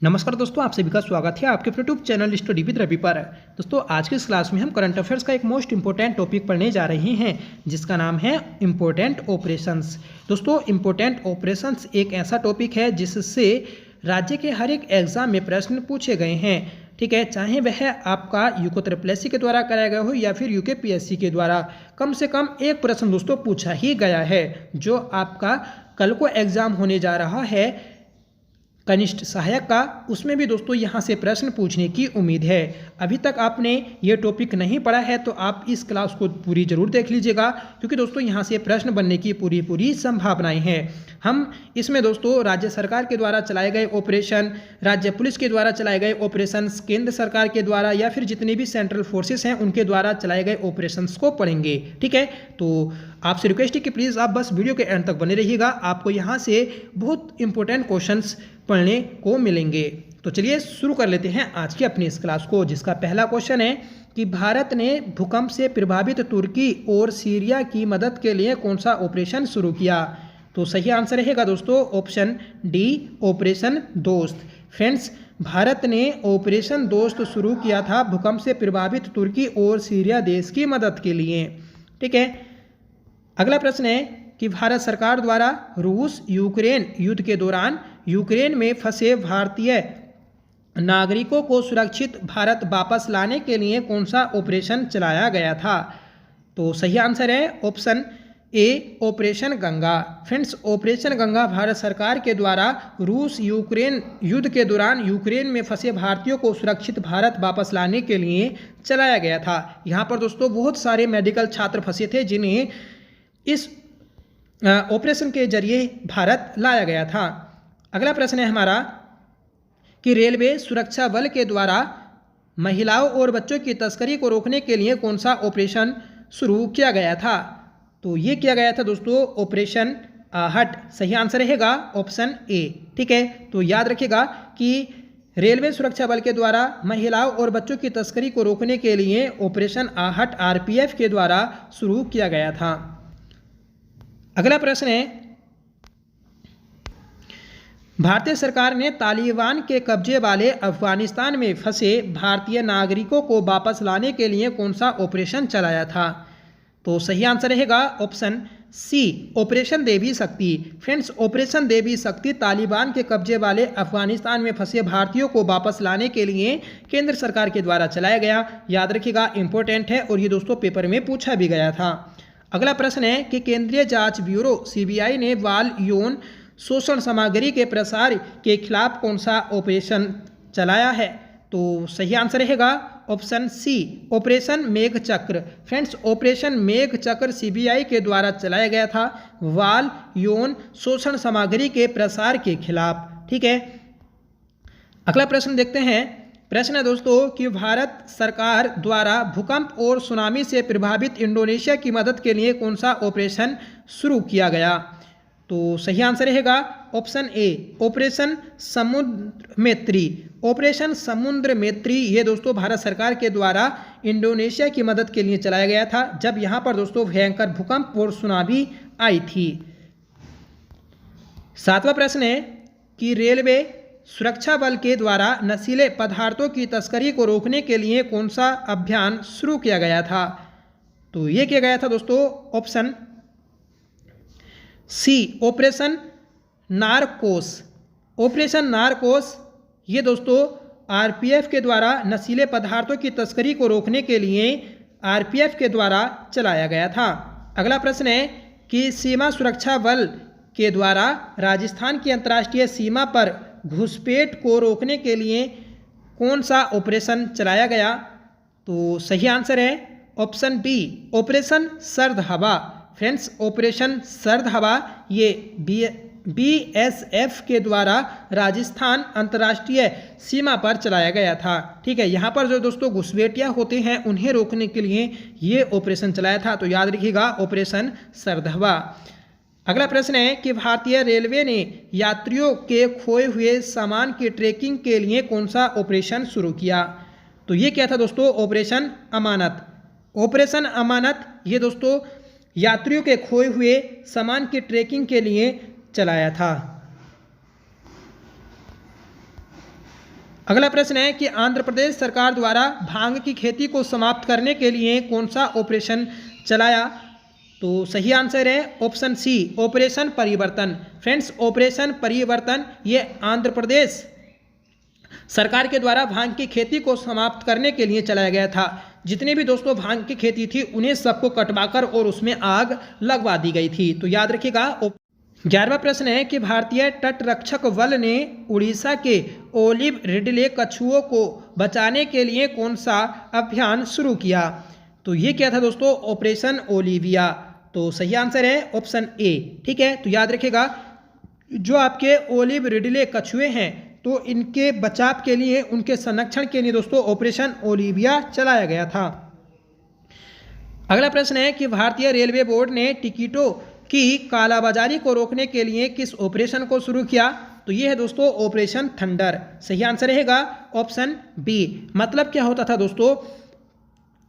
नमस्कार दोस्तों, आप सभी का स्वागत है आपके अपने YouTube channel study with Ravi पर। दोस्तों, आज की इस क्लास में हम करंट अफेयर्स का एक मोस्ट इंपॉर्टेंट टॉपिक पढ़ने जा रहे हैं जिसका नाम है इम्पोर्टेंट ऑपरेशंस। दोस्तों, इम्पोर्टेंट ऑपरेशंस एक ऐसा टॉपिक है जिससे राज्य के हर एक एग्जाम में प्रश्न पूछे गए हैं। ठीक है, चाहे वह आपका यूको त्रिपल के द्वारा कराया गया हो या फिर यूकेपीएससी के द्वारा, कम से कम एक प्रश्न दोस्तों पूछा ही गया है जो आपका कल को एग्जाम होने जा रहा है कनिष्ठ सहायक का, उसमें भी दोस्तों यहाँ से प्रश्न पूछने की उम्मीद है। अभी तक आपने ये टॉपिक नहीं पढ़ा है तो आप इस क्लास को पूरी जरूर देख लीजिएगा, क्योंकि दोस्तों यहाँ से प्रश्न बनने की पूरी संभावनाएं हैं। हम इसमें दोस्तों राज्य सरकार के द्वारा चलाए गए ऑपरेशन, राज्य पुलिस के द्वारा चलाए गए ऑपरेशन, केंद्र सरकार के द्वारा या फिर जितने भी सेंट्रल फोर्सेस हैं उनके द्वारा चलाए गए ऑपरेशंस को पढ़ेंगे। ठीक है, तो आपसे रिक्वेस्ट है कि प्लीज़ आप बस वीडियो के एंड तक बने रहिएगा, आपको यहाँ से बहुत इंपॉर्टेंट क्वेश्चंस पढ़ने को मिलेंगे। तो चलिए शुरू कर लेते हैं आज की अपनी इस क्लास को, जिसका पहला क्वेश्चन है कि भारत ने भूकंप से प्रभावित तुर्की और सीरिया की मदद के लिए कौन सा ऑपरेशन शुरू किया। तो सही आंसर रहेगा दोस्तों ऑप्शन डी, ऑपरेशन दोस्त। फ्रेंड्स, भारत ने ऑपरेशन दोस्त शुरू किया था भूकंप से प्रभावित तुर्की और सीरिया देश की मदद के लिए। ठीक है, अगला प्रश्न है कि भारत सरकार द्वारा रूस यूक्रेन युद्ध के दौरान यूक्रेन में फंसे भारतीय नागरिकों को सुरक्षित भारत वापस लाने के लिए कौन सा ऑपरेशन चलाया गया था। तो सही आंसर है option A, operation Ganga. Friends, operation Ganga Bharat सरकार के द्वारा रूस यूक्रेन युद्ध के दौरान यूक्रेन में फंसे भारतीयों को सुरक्षित भारत वापस लाने के लिए चलाया गया था। यहाँ पर दोस्तों बहुत सारे मेडिकल छात्र फंसे थे जिन्हें इस ऑपरेशन के जरिए भारत लाया गया था। अगला प्रश्न है हमारा कि रेलवे सुरक्षा बल के द्वारा महिलाओं और बच्चों की तस्करी को रोकने के लिए कौन सा ऑपरेशन शुरू किया गया था। तो ये किया गया था दोस्तों ऑपरेशन आहट। सही आंसर रहेगा ऑप्शन ए। ठीक है, तो याद रखिएगा कि रेलवे सुरक्षा बल के द्वारा महिलाओं और बच्चों की तस्करी को रोकने के लिए ऑपरेशन आहट आरपीएफ के द्वारा शुरू किया गया था। अगला प्रश्न है भारतीय सरकार ने तालिबान के कब्जे वाले अफगानिस्तान में फंसे भारतीय नागरिकों को वापस लाने के लिए कौन सा ऑपरेशन चलाया था। तो सही आंसर रहेगा ऑप्शन सी, ऑपरेशन देवी शक्ति। फ्रेंड्स, ऑपरेशन देवी शक्ति तालिबान के कब्जे वाले अफगानिस्तान में फंसे भारतीयों को वापस लाने के लिए केंद्र सरकार के द्वारा चलाया गया। याद रखिएगा, इंपॉर्टेंट है और ये दोस्तों पेपर में पूछा भी गया था। अगला प्रश्न है कि केंद्रीय जांच ब्यूरो सीबीआई ने बाल यौन शोषण सामग्री के प्रसार के खिलाफ कौन सा ऑपरेशन चलाया है। तो सही आंसर रहेगा ऑप्शन सी, ऑपरेशन मेघ चक्र। फ्रेंड्स, ऑपरेशन मेघ चक्र सीबीआई के द्वारा चलाया गया था बाल यौन शोषण सामग्री के प्रसार के खिलाफ। ठीक है, अगला प्रश्न देखते हैं। प्रश्न है दोस्तों कि भारत सरकार द्वारा भूकंप और सुनामी से प्रभावित इंडोनेशिया की मदद के लिए कौन सा ऑपरेशन शुरू किया गया। तो सही आंसर रहेगा ऑप्शन ए, ऑपरेशन समुद्र मैत्री। ऑपरेशन समुद्र मैत्री ये दोस्तों भारत सरकार के द्वारा इंडोनेशिया की मदद के लिए चलाया गया था जब यहाँ पर दोस्तों भयंकर भूकंप और सुनामी आई थी। सातवां प्रश्न है कि रेलवे सुरक्षा बल के द्वारा नशीले पदार्थों की तस्करी को रोकने के लिए कौन सा अभियान शुरू किया गया था। तो ये किया गया था दोस्तों option C, operation Narcos. Operation Narcos ये दोस्तों आरपीएफ के द्वारा नशीले पदार्थों की तस्करी को रोकने के लिए आरपीएफ के द्वारा चलाया गया था। अगला प्रश्न है कि सीमा सुरक्षा बल के द्वारा राजस्थान की अंतर्राष्ट्रीय सीमा पर घुसपैठ को रोकने के लिए कौन सा ऑपरेशन चलाया गया। तो सही आंसर है ऑप्शन बी, ऑपरेशन सर्द हवा। फ्रेंड्स, ऑपरेशन सर्द हवा ये बीएसएफ के द्वारा राजस्थान अंतर्राष्ट्रीय सीमा पर चलाया गया था। ठीक है, यहाँ पर जो दोस्तों घुसपैठिया होते हैं उन्हें रोकने के लिए ये ऑपरेशन चलाया था। तो याद रखिएगा ऑपरेशन सर्द हवा। अगला प्रश्न है कि भारतीय रेलवे ने यात्रियों के खोए हुए सामान की ट्रैकिंग के लिए कौन सा ऑपरेशन शुरू किया। तो ये क्या था दोस्तों ऑपरेशन अमानत। ऑपरेशन अमानत ये दोस्तों यात्रियों के खोए हुए सामान की ट्रैकिंग के लिए चलाया था। अगला प्रश्न है कि आंध्र प्रदेश सरकार द्वारा भांग की खेती को समाप्त करने के लिए कौन सा ऑपरेशन चलाया? तो सही आंसर है ऑप्शन सी, ऑपरेशन परिवर्तन। फ्रेंड्स, ऑपरेशन परिवर्तन ये आंध्र प्रदेश सरकार के द्वारा भांग की खेती को समाप्त करने के लिए चलाया गया था। जितने भी दोस्तों भांग की खेती थी उन्हें सबको कटवाकर और उसमें आग लगवा दी गई थी। तो याद रखिएगा। 11वां प्रश्न है कि भारतीय तटरक्षक बल ने उड़ीसा के ओलिव रिडले कछुओं को बचाने के लिए कौन सा अभियान शुरू किया? तो ये क्या था दोस्तों? Operation Olivia. तो सही आंसर है ऑप्शन ए। ठीक है, तो याद रखिएगा जो आपके ओलिव रिडले कछुए हैं तो इनके बचाव के लिए, उनके संरक्षण के लिए दोस्तों ऑपरेशन ओलिविया चलाया गया था। अगला प्रश्न है कि भारतीय रेलवे बोर्ड ने टिकटों की कालाबाजारी को रोकने के लिए किस ऑपरेशन को शुरू किया? तो ये है दोस्तों ऑपरेशन थंडर। सही आंसर रहेगा ऑप्शन बी। मतलब क्या होता था दोस्तों,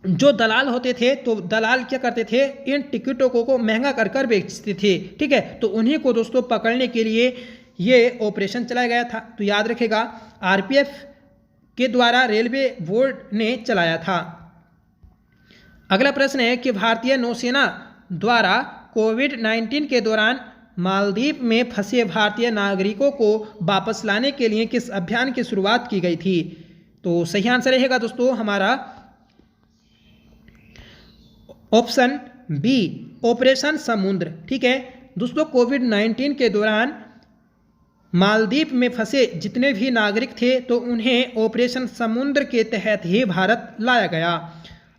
जो दलाल होते थे तो दलाल क्या करते थे, इन टिकटों को महंगा कर कर बेचते थे। ठीक है, तो उन्हीं को दोस्तों पकड़ने के लिए ये ऑपरेशन चलाया गया था। तो याद रखेगा आरपीएफ के द्वारा रेलवे बोर्ड ने चलाया था। अगला प्रश्न है कि भारतीय नौसेना द्वारा कोविड-19 के दौरान मालदीव में फंसे भारतीय नागरिकों को वापस लाने के लिए किस अभियान की शुरुआत की गई थी? तो सही आंसर रहेगा दोस्तों हमारा ऑप्शन बी, ऑपरेशन समुद्र। ठीक है दोस्तों, कोविड-19 के दौरान मालदीव में फंसे जितने भी नागरिक थे तो उन्हें ऑपरेशन समुद्र के तहत ही भारत लाया गया।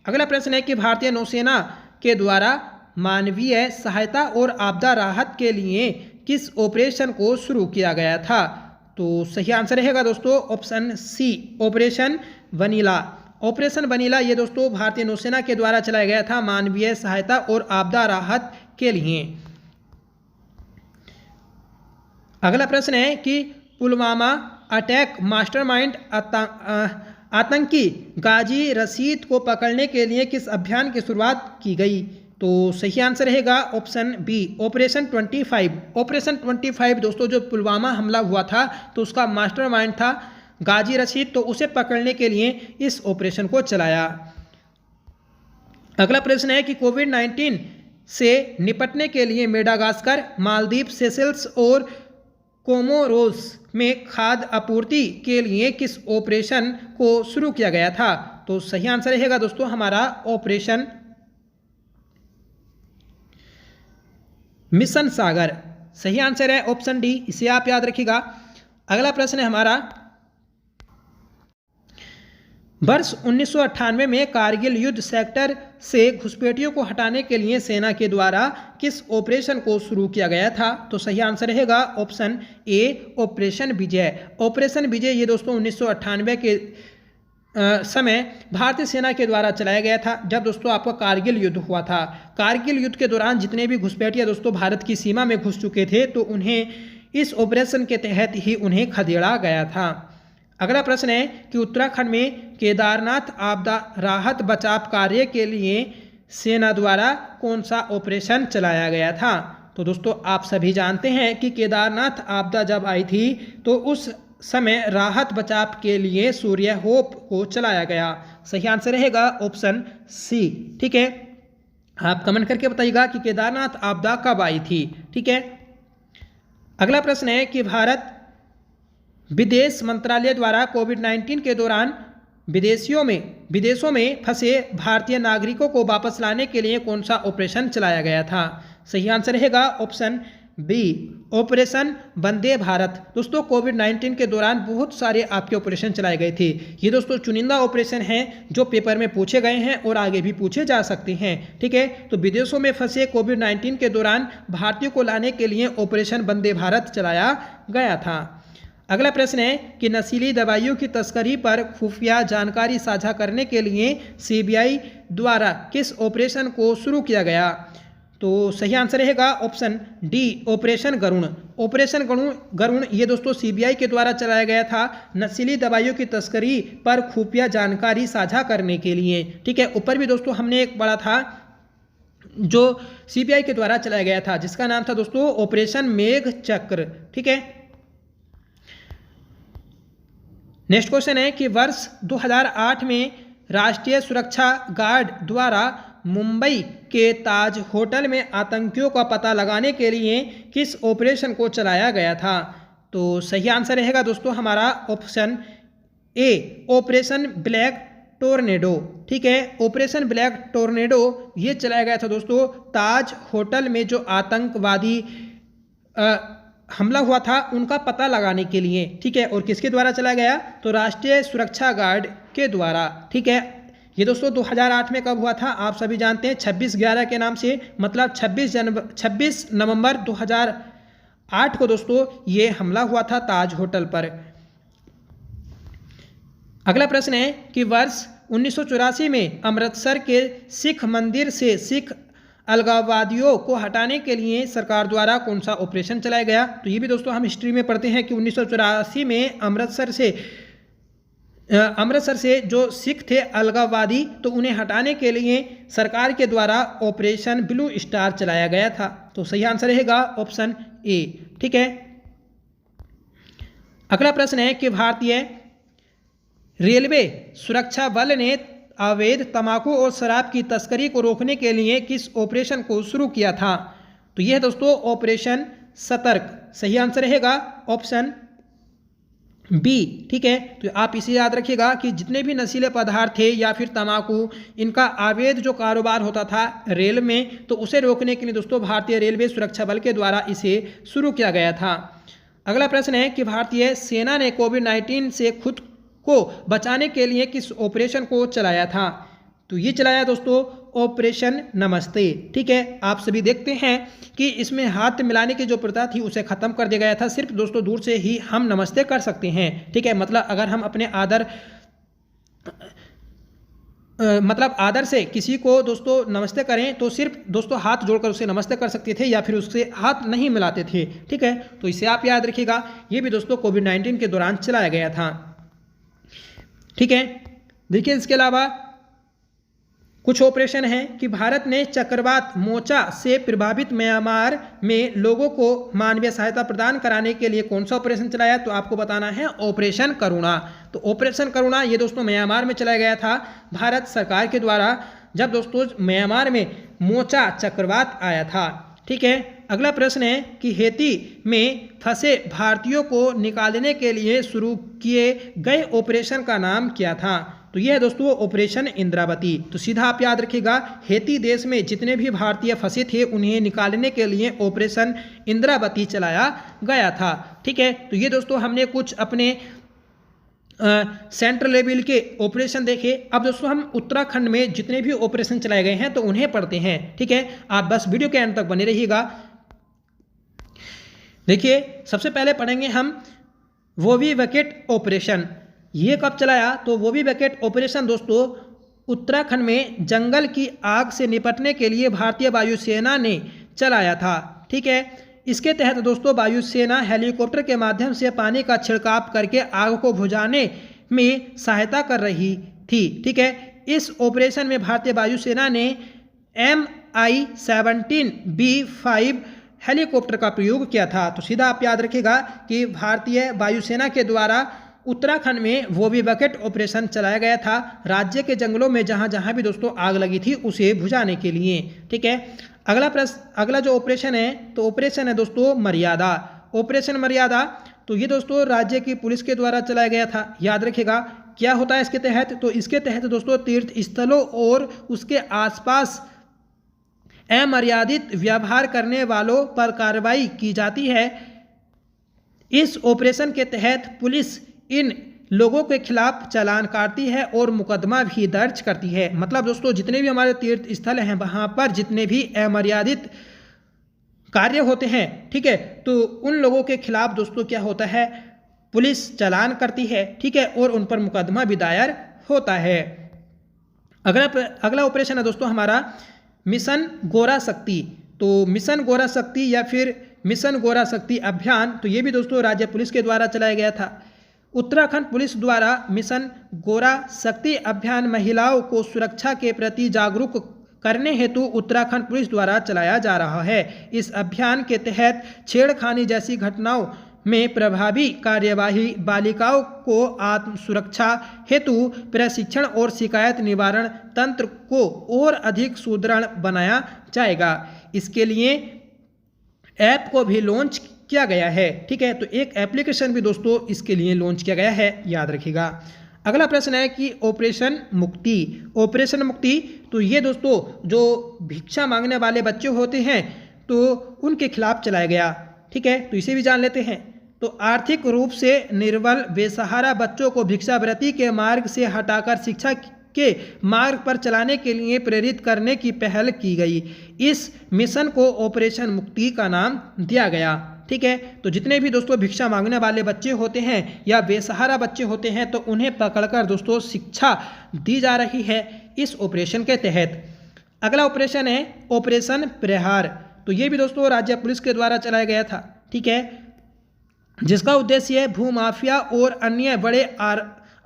अगला प्रश्न है कि भारतीय नौसेना के द्वारा मानवीय सहायता और आपदा राहत के लिए किस ऑपरेशन को शुरू किया गया था? तो सही आंसर रहेगा दोस्तों option C, operation vanilla. Operation vanilla ये दोस्तों भारतीय नौसेना के द्वारा चलाया गया था मानवीय सहायता और आपदा राहत के लिए। अगला प्रश्न है कि पुलवामा अटैक मास्टरमाइंड आतंकी गाजी रशीद को पकड़ने के लिए किस अभियान की शुरुआत की गई? तो सही आंसर रहेगा ऑप्शन बी, ऑपरेशन 25। ऑपरेशन 25 दोस्तों जो पुलवामा हमला हुआ था तो उसका मास्टरमाइंड था गाजी रशीद, तो उसे पकड़ने के लिए इस ऑपरेशन को चलाया। अगला प्रश्न है कि कोविड-19 से निपटने के लिए मेडागास्कर, मालदीव, सेशेल्स और कोमोरोस में खाद्य आपूर्ति के लिए किस ऑपरेशन को शुरू किया गया था? तो सही आंसर रहेगा दोस्तों हमारा ऑपरेशन मिशन सागर। सही आंसर है ऑप्शन डी, इसे आप याद रखिएगा। अगला प्रश्न है हमारा वर्ष 1998 में कारगिल युद्ध सेक्टर से घुसपैठियों को हटाने के लिए सेना के द्वारा किस ऑपरेशन को शुरू किया गया था? तो सही आंसर रहेगा option A, operation Vijay. Operation Vijay ये दोस्तों 1998 के समय भारतीय सेना के द्वारा चलाया गया था जब दोस्तों आपका कारगिल युद्ध हुआ था। कारगिल युद्ध के दौरान जितने भी घुसपैठिया दोस्तों भारत की सीमा में घुस चुके थे तो उन्हें इस ऑपरेशन के तहत ही उन्हें खदेड़ा गया था। अगला प्रश्न है कि उत्तराखंड में केदारनाथ आपदा राहत बचाव कार्य के लिए सेना द्वारा कौन सा ऑपरेशन चलाया गया था? तो दोस्तों आप सभी जानते हैं कि केदारनाथ आपदा जब आई थी तो उस समय राहत बचाव के लिए सूर्य होप को चलाया गया। सही आंसर रहेगा ऑप्शन सी। ठीक है, आप कमेंट करके बताइएगा कि केदारनाथ आपदा कब आई थी। ठीक है, अगला प्रश्न है कि भारत विदेश मंत्रालय द्वारा कोविड-19 के दौरान विदेशों में फंसे भारतीय नागरिकों को वापस लाने के लिए कौन सा ऑपरेशन चलाया गया था? सही आंसर रहेगा option B, operation Vande Bharat. दोस्तों कोविड-19 के दौरान बहुत सारे आपके ऑपरेशन चलाए गए थे। ये दोस्तों चुनिंदा ऑपरेशन हैं जो पेपर में पूछे गए हैं और आगे भी पूछे जा सकते हैं। ठीक है, तो विदेशों में फंसे कोविड-19 के दौरान भारतीयों को लाने के लिए ऑपरेशन वंदे भारत चलाया गया था। अगला प्रश्न है कि नशीली दवाइयों की तस्करी पर खुफिया जानकारी साझा करने के लिए सीबीआई द्वारा किस ऑपरेशन को शुरू किया गया? तो सही आंसर रहेगा option D, operation Garuda. Operation Garuda ये दोस्तों सीबीआई के द्वारा चलाया गया था नशीली दवाइयों की तस्करी पर खुफिया जानकारी साझा करने के लिए। ठीक है, ऊपर भी दोस्तों हमने एक पढ़ा था जो सीबीआई के द्वारा चलाया गया था जिसका नाम था दोस्तों ऑपरेशन मेघ चक्र। ठीक है, नेक्स्ट क्वेश्चन है कि वर्ष 2008 में राष्ट्रीय सुरक्षा गार्ड द्वारा मुंबई के ताज होटल में आतंकियों का पता लगाने के लिए किस ऑपरेशन को चलाया गया था? तो सही आंसर रहेगा दोस्तों हमारा option A, operation black tornado. ठीक है, ऑपरेशन ब्लैक टोर्नेडो ये चलाया गया था दोस्तों ताज होटल में जो आतंकवादी हमला हुआ था उनका पता लगाने के लिए। ठीक है, और किसके द्वारा चलाया गया? तो राष्ट्रीय सुरक्षा गार्ड के द्वारा। ठीक है, ये दोस्तों 2008 में कब हुआ था? आप सभी जानते हैं 26/11 के नाम से, मतलब 26 नवंबर 2008 को दोस्तों ये हमला हुआ था ताज होटल पर। अगला प्रश्न है कि वर्ष 1984 में अमृतसर के सिख मंदिर से सिख अलगाववादियों को हटाने के लिए सरकार द्वारा कौन सा ऑपरेशन चलाया गया? तो ये भी दोस्तों हम हिस्ट्री में पढ़ते हैं कि 1984 में अमृतसर से जो सिख थे अलगाववादी, तो उन्हें हटाने के लिए सरकार के द्वारा ऑपरेशन ब्लू स्टार चलाया गया था। तो सही आंसर रहेगा ऑप्शन ए। ठीक है, अगला प्रश्न है कि भारतीय रेलवे सुरक्षा बल ने अवैध तंबाकू और शराब की तस्करी को रोकने के लिए किस ऑपरेशन को शुरू किया था? तो यह दोस्तों ऑपरेशन सतर्क। सही आंसर रहेगा ऑप्शन बी। ठीक है, तो आप इसे याद रखिएगा कि जितने भी नशीले पदार्थ थे या फिर तंबाकू, इनका अवैध जो कारोबार होता था रेल में, तो उसे रोकने के लिए दोस्तों भारतीय रेलवे सुरक्षा बल के द्वारा इसे शुरू किया गया था। अगला प्रश्न है कि भारतीय सेना ने कोविड-19 से खुद को बचाने के लिए किस ऑपरेशन को चलाया था? तो ये चलाया दोस्तों ऑपरेशन नमस्ते। ठीक है, आप सभी देखते हैं कि इसमें हाथ मिलाने की जो प्रथा थी उसे खत्म कर दिया गया था। सिर्फ दोस्तों दूर से ही हम नमस्ते कर सकते हैं। ठीक है, मतलब अगर हम अपने आदर से किसी को दोस्तों नमस्ते करें तो सिर्फ दोस्तों हाथ जोड़कर उसे नमस्ते कर सकते थे या फिर उससे हाथ नहीं मिलाते थे। ठीक है, तो इसे आप याद रखिएगा। ये भी दोस्तों कोविड-19 के दौरान चलाया गया था। ठीक है, देखिए इसके अलावा कुछ ऑपरेशन है कि भारत ने चक्रवात मोचा से प्रभावित म्यांमार में लोगों को मानवीय सहायता प्रदान कराने के लिए कौन सा ऑपरेशन चलाया? तो आपको बताना है ऑपरेशन करुणा। तो ऑपरेशन करुणा ये दोस्तों म्यांमार में चलाया गया था भारत सरकार के द्वारा, जब दोस्तों म्यांमार में मोचा चक्रवात आया था। ठीक है, अगला प्रश्न है कि हेती में फंसे भारतीयों को निकालने के लिए शुरू किए गए ऑपरेशन का नाम क्या था? तो यह है दोस्तों ऑपरेशन इंद्रावती। तो सीधा आप याद रखिएगा, हेती देश में जितने भी भारतीय फंसे थे उन्हें निकालने के लिए ऑपरेशन इंद्रावती चलाया गया था। ठीक है, तो ये दोस्तों हमने कुछ अपने सेंट्रल लेवल के ऑपरेशन देखे। अब दोस्तों हम उत्तराखंड में जितने भी ऑपरेशन चलाए गए हैं तो उन्हें पढ़ते हैं। ठीक है, आप बस वीडियो के अंत तक बने रहिएगा। देखिए सबसे पहले पढ़ेंगे हम वोवी बकेट ऑपरेशन। ये कब चलाया? तो वोवी बकेट ऑपरेशन दोस्तों उत्तराखंड में जंगल की आग से निपटने के लिए भारतीय वायुसेना ने चलाया था। ठीक है, इसके तहत दोस्तों वायुसेना हेलीकॉप्टर के माध्यम से पानी का छिड़काव करके आग को बुझाने में सहायता कर रही थी। ठीक है, इस ऑपरेशन में भारतीय वायुसेना ने Mi-17B5 हेलीकॉप्टर का प्रयोग किया था। तो सीधा आप याद रखिएगा कि भारतीय वायुसेना के द्वारा उत्तराखंड में वोवी बकेट ऑपरेशन चलाया गया था राज्य के जंगलों में जहां जहां भी दोस्तों आग लगी थी उसे बुझाने के लिए। ठीक है, अगला जो ऑपरेशन है तो ऑपरेशन है दोस्तों मर्यादा। ऑपरेशन मर्यादा तो ये दोस्तों राज्य की पुलिस के द्वारा चलाया गया था। याद रखिएगा क्या होता है इसके तहत? तो इसके तहत दोस्तों तीर्थ स्थलों और उसके आसपास अमर्यादित व्यवहार करने वालों पर कार्रवाई की जाती है। इस ऑपरेशन के तहत पुलिस इन लोगों के खिलाफ चालान काटती है और मुकदमा भी दर्ज करती है। मतलब दोस्तों जितने भी हमारे तीर्थ स्थल हैं वहाँ पर जितने भी अमर्यादित कार्य होते हैं, ठीक है, तो उन लोगों के खिलाफ दोस्तों क्या होता है, पुलिस चालान करती है। ठीक है, और उन पर मुकदमा भी दायर होता है। अगला ऑपरेशन है दोस्तों हमारा मिशन गोरा शक्ति। तो मिशन गोरा शक्ति या फिर मिशन गोरा शक्ति अभियान, तो ये भी दोस्तों राज्य पुलिस के द्वारा चलाया गया था। उत्तराखंड पुलिस द्वारा मिशन गोरा शक्ति अभियान महिलाओं को सुरक्षा के प्रति जागरूक करने हेतु उत्तराखंड पुलिस द्वारा चलाया जा रहा है। इस अभियान के तहत छेड़खानी जैसी घटनाओं में प्रभावी कार्यवाही, बालिकाओं को आत्म सुरक्षा हेतु प्रशिक्षण और शिकायत निवारण तंत्र को और अधिक सुदृढ़ बनाया जाएगा। इसके लिए ऐप को भी लॉन्च किया गया है। ठीक है, तो एक एप्लीकेशन भी दोस्तों इसके लिए लॉन्च किया गया है, याद रखिएगा। अगला प्रश्न है कि ऑपरेशन मुक्ति। ऑपरेशन मुक्ति, तो ये दोस्तों जो भिक्षा मांगने वाले बच्चे होते हैं तो उनके खिलाफ चलाया गया। ठीक है, तो इसे भी जान लेते हैं। तो आर्थिक रूप से निर्बल बेसहारा बच्चों को भिक्षावृत्ति के मार्ग से हटाकर शिक्षा के मार्ग पर चलाने के लिए प्रेरित करने की पहल की गई। इस मिशन को ऑपरेशन मुक्ति का नाम दिया गया। ठीक है, तो जितने भी दोस्तों भिक्षा मांगने वाले बच्चे होते हैं या बेसहारा बच्चे होते हैं तो उन्हें पकड़कर दोस्तों शिक्षा दी जा रही है इस ऑपरेशन के तहत। अगला ऑपरेशन है ऑपरेशन प्रहार। तो ये भी दोस्तों राज्य पुलिस के द्वारा चलाया गया था। ठीक है, जिसका उद्देश्य भूमाफिया और अन्य बड़े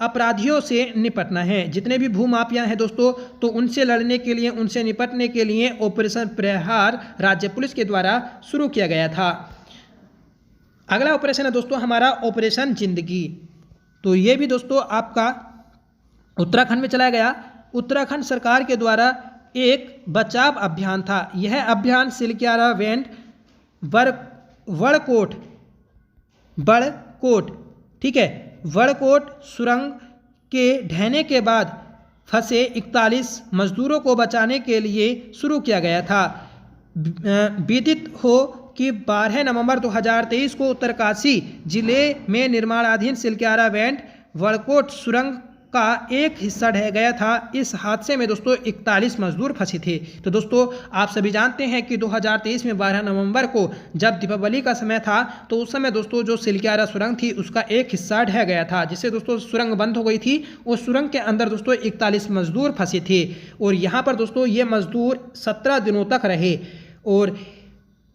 अपराधियों से निपटना है। जितने भी भूमाफिया हैं दोस्तों तो उनसे लड़ने के लिए, उनसे निपटने के लिए ऑपरेशन प्रहार राज्य पुलिस के द्वारा शुरू किया गया था। अगला ऑपरेशन है दोस्तों हमारा ऑपरेशन जिंदगी। तो ये भी दोस्तों आपका उत्तराखंड में चलाया गया। उत्तराखंड सरकार के द्वारा एक बचाव अभियान था। यह अभियान सिलक्यारा वेंट बड़कोट, ठीक है, बड़कोट सुरंग के ढहने के बाद फंसे 41 मजदूरों को बचाने के लिए शुरू किया गया था। विदित हो कि 12 नवंबर 2023 को उत्तरकाशी जिले में निर्माणाधीन सिलक्यारा वेंट बड़कोट सुरंग का एक हिस्सा ढह गया था। इस हादसे में दोस्तों 41 मजदूर फंसे थे। तो दोस्तों आप सभी जानते हैं कि 2023 में 12 नवंबर को जब दीपावली का समय था तो उस समय दोस्तों जो सिलक्यारा सुरंग थी उसका एक हिस्सा ढह गया था, जिससे दोस्तों सुरंग बंद हो गई थी। उस सुरंग के अंदर दोस्तों 41 मजदूर फंसे थे और यहाँ पर दोस्तों ये मजदूर 17 दिनों तक रहे। और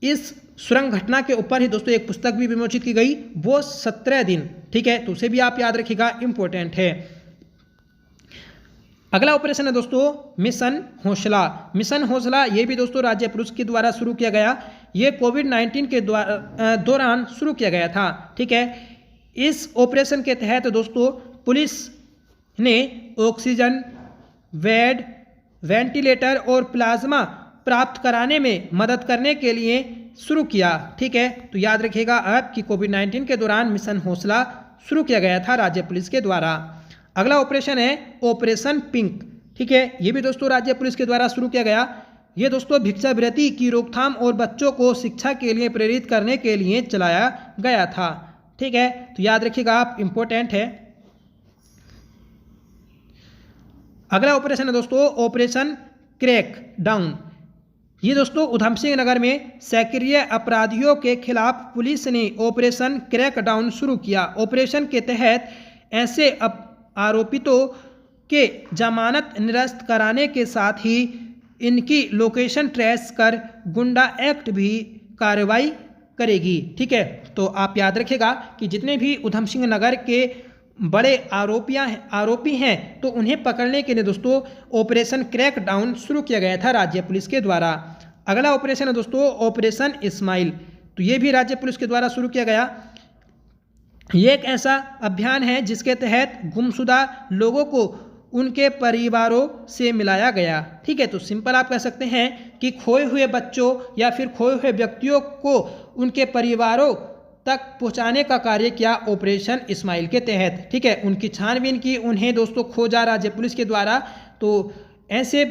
इस सुरंग घटना के ऊपर ही दोस्तों एक पुस्तक भी विमोचित की गई, वो 17 दिन। ठीक है, तो उसे भी आप याद रखिएगा, इंपॉर्टेंट है। अगला ऑपरेशन है दोस्तों मिशन हौसला। मिशन हौसला ये भी दोस्तों राज्य पुलिस के द्वारा शुरू किया गया। ये कोविड-19 के दौरान शुरू किया गया था। ठीक है, इस ऑपरेशन के तहत दोस्तों पुलिस ने ऑक्सीजन, बेड, वेंटिलेटर और प्लाज्मा प्राप्त कराने में मदद करने के लिए शुरू किया। ठीक है, तो याद रखिएगा आप कि कोविड-19 के दौरान मिशन हौसला शुरू किया गया था राज्य पुलिस के द्वारा। अगला ऑपरेशन है ऑपरेशन पिंक। ठीक है, ये भी दोस्तों राज्य पुलिस के द्वारा शुरू किया गया। ये दोस्तों भिक्षावृत्ति की रोकथाम और बच्चों को शिक्षा के लिए प्रेरित करने के लिए चलाया गया था। ठीक है, तो याद रखिएगा आप, इंपॉर्टेंट है। अगला ऑपरेशन है दोस्तों ऑपरेशन क्रैक डाउन। ये दोस्तों उधम सिंह नगर में सक्रिय अपराधियों के खिलाफ पुलिस ने ऑपरेशन क्रैक डाउन शुरू किया। ऑपरेशन के तहत ऐसे आरोपितों के जमानत निरस्त कराने के साथ ही इनकी लोकेशन ट्रेस कर गुंडा एक्ट भी कार्रवाई करेगी। ठीक है, तो आप याद रखिएगा कि जितने भी उधम सिंह नगर के बड़े आरोपी हैं तो उन्हें पकड़ने के लिए दोस्तों ऑपरेशन क्रैक डाउन शुरू किया गया था राज्य पुलिस के द्वारा। अगला ऑपरेशन है दोस्तों ऑपरेशन इस्माइल। तो ये भी राज्य पुलिस के द्वारा शुरू किया गया। ये एक ऐसा अभियान है जिसके तहत गुमशुदा लोगों को उनके परिवारों से मिलाया गया। ठीक है, तो सिंपल आप कह सकते हैं कि खोए हुए बच्चों या फिर खोए हुए व्यक्तियों को उनके परिवारों तक पहुंचाने का कार्य किया ऑपरेशन इस्माइल के तहत। ठीक है, उनकी छानबीन की, उन्हें दोस्तों खोजा राज्य पुलिस के द्वारा। तो ऐसे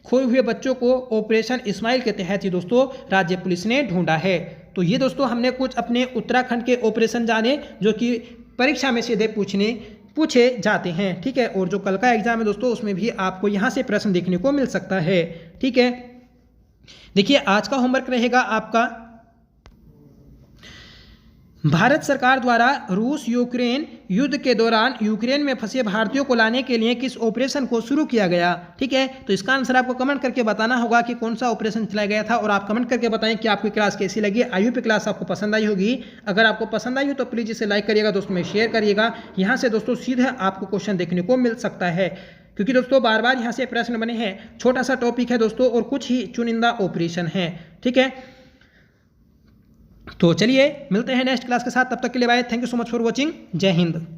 खोए हुए बच्चों को ऑपरेशन इस्माइल के तहत ही दोस्तों राज्य पुलिस ने ढूंढा है। तो ये दोस्तों हमने कुछ अपने उत्तराखंड के ऑपरेशन जाने जो कि परीक्षा में सीधे पूछे जाते हैं। ठीक है, और जो कल का एग्जाम है दोस्तों उसमें भी आपको यहाँ से प्रश्न देखने को मिल सकता है। ठीक है, देखिए आज का होमवर्क रहेगा आपका, भारत सरकार द्वारा रूस यूक्रेन युद्ध के दौरान यूक्रेन में फंसे भारतीयों को लाने के लिए किस ऑपरेशन को शुरू किया गया। ठीक है, तो इसका आंसर आपको कमेंट करके बताना होगा कि कौन सा ऑपरेशन चलाया गया था। और आप कमेंट करके बताएं कि आपकी क्लास कैसी लगी। आई होप क्लास आपको पसंद आई होगी। अगर आपको पसंद आई हो तो प्लीज़ इसे लाइक करिएगा, दोस्तों में शेयर करिएगा। यहाँ से दोस्तों सीधे आपको क्वेश्चन देखने को मिल सकता है, क्योंकि दोस्तों बार बार यहाँ से प्रश्न बने हैं। छोटा सा टॉपिक है दोस्तों और कुछ ही चुनिंदा ऑपरेशन है। ठीक है, तो चलिए मिलते हैं नेक्स्ट क्लास के साथ, तब तक के लिए bye. Thank you so much for watching. जय हिंद।